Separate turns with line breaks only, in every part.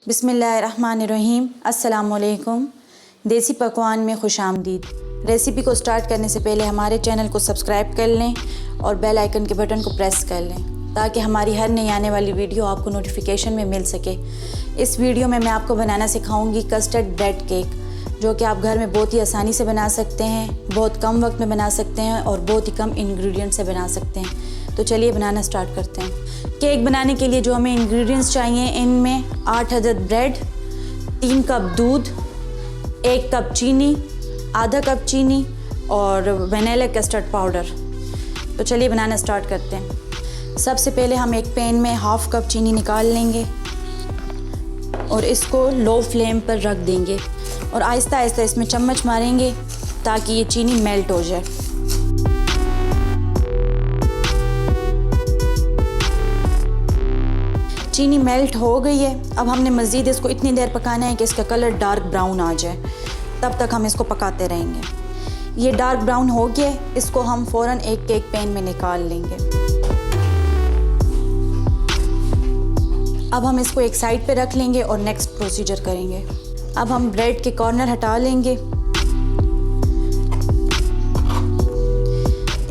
बिस्मिल्लाहिर्रहमानिर्रहीम। अस्सलामुअलैकुम। देसी पकवान में खुश आमदीद। रेसिपी को स्टार्ट करने से पहले हमारे चैनल को सब्सक्राइब कर लें और बेल आइकन के बटन को प्रेस कर लें ताकि हमारी हर नई आने वाली वीडियो आपको नोटिफिकेशन में मिल सके। इस वीडियो में मैं आपको बनाना सिखाऊंगी कस्टर्ड ब्रेड केक, जो कि आप घर में बहुत ही आसानी से बना सकते हैं, बहुत कम वक्त में बना सकते हैं और बहुत ही कम इंग्रेडिएंट से बना सकते हैं। तो चलिए बनाना स्टार्ट करते हैं। केक बनाने के लिए जो हमें इंग्रेडिएंट्स चाहिए, इनमें 8 अदद ब्रेड, 3 कप दूध, 1 कप चीनी, आधा कप चीनी और वनीला कस्टर्ड पाउडर। तो चलिए बनाना स्टार्ट करते हैं। सबसे पहले हम एक पैन में हाफ कप चीनी निकाल लेंगे और इसको लो फ्लेम पर रख देंगे और आहिस्ता आहिस्ता इसमें चम्मच मारेंगे ताकि ये चीनी मेल्ट हो जाए। चीनी मेल्ट हो गई है। अब हमने मज़ीद इसको इतनी देर पकाना है कि इसका कलर डार्क ब्राउन आ जाए, तब तक हम इसको पकाते रहेंगे। ये डार्क ब्राउन हो गया, इसको हम फ़ौरन एक केक पैन में निकाल लेंगे। अब हम इसको एक साइड पे रख लेंगे और नेक्स्ट प्रोसीजर करेंगे। अब हम ब्रेड के कॉर्नर हटा लेंगे।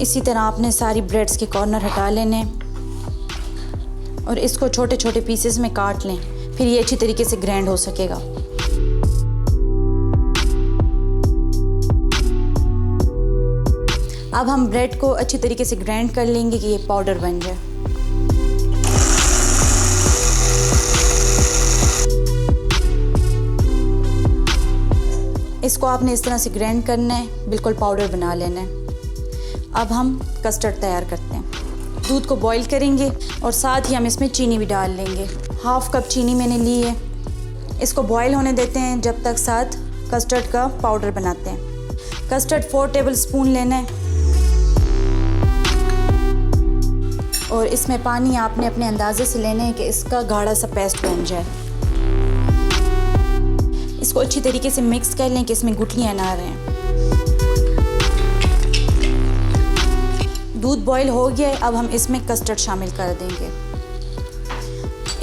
इसी तरह आपने सारी ब्रेड्स के कॉर्नर हटा लेने और इसको छोटे छोटे पीसेस में काट लें, फिर ये अच्छी तरीके से ग्राइंड हो सकेगा। अब हम ब्रेड को अच्छी तरीके से ग्राइंड कर लेंगे कि ये पाउडर बन जाए। इसको आपने इस तरह से ग्राइंड करना है, बिल्कुल पाउडर बना लेना है। अब हम कस्टर्ड तैयार करते हैं। दूध को बॉईल करेंगे और साथ ही हम इसमें चीनी भी डाल लेंगे। हाफ कप चीनी मैंने ली है। इसको बॉईल होने देते हैं जब तक साथ कस्टर्ड का पाउडर बनाते हैं। कस्टर्ड 4 टेबल स्पून लेना है और इसमें पानी आपने अपने अंदाजे से लेना है कि इसका गाढ़ा सा पेस्ट बन जाए। इसको अच्छी तरीके से मिक्स कर लें कि इसमें गुठलियाँ ना रहें। दूध बॉईल हो गया है। अब हम इसमें कस्टर्ड शामिल कर देंगे।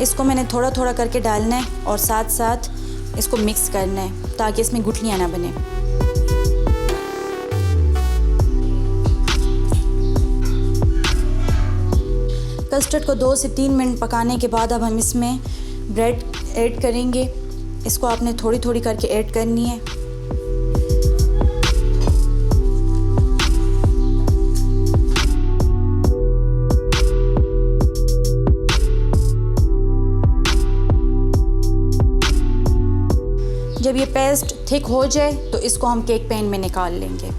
इसको मैंने थोड़ा थोड़ा करके डालना है और साथ साथ इसको मिक्स करना है ताकि इसमें गुठलियाँ ना बने। कस्टर्ड को 2 से 3 मिनट पकाने के बाद अब हम इसमें ब्रेड ऐड करेंगे। इसको आपने थोड़ी थोड़ी करके ऐड करनी है। जब ये पेस्ट थिक हो जाए तो इसको हम केक पैन में निकाल लेंगे।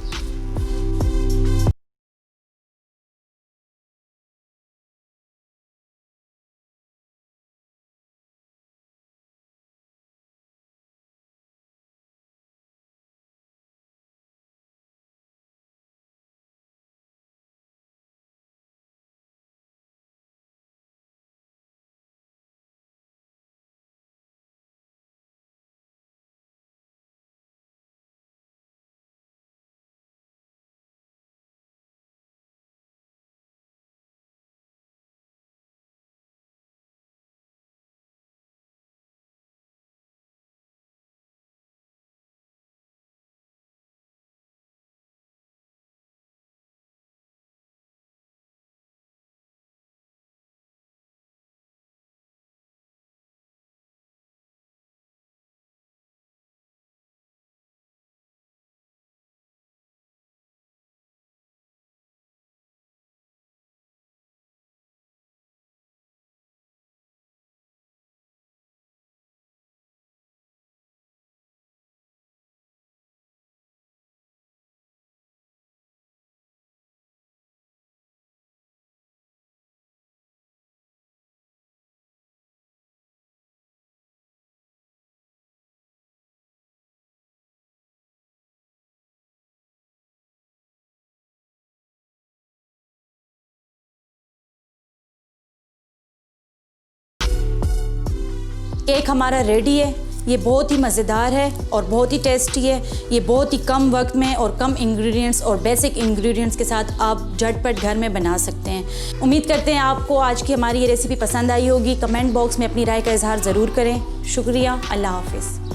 केक हमारा रेडी है। ये बहुत ही मज़ेदार है और बहुत ही टेस्टी है। ये बहुत ही कम वक्त में और कम इंग्रेडिएंट्स और बेसिक इंग्रेडिएंट्स के साथ आप झटपट घर में बना सकते हैं। उम्मीद करते हैं आपको आज की हमारी ये रेसिपी पसंद आई होगी। कमेंट बॉक्स में अपनी राय का इजहार ज़रूर करें। शुक्रिया। अल्लाह हाफ़िज़।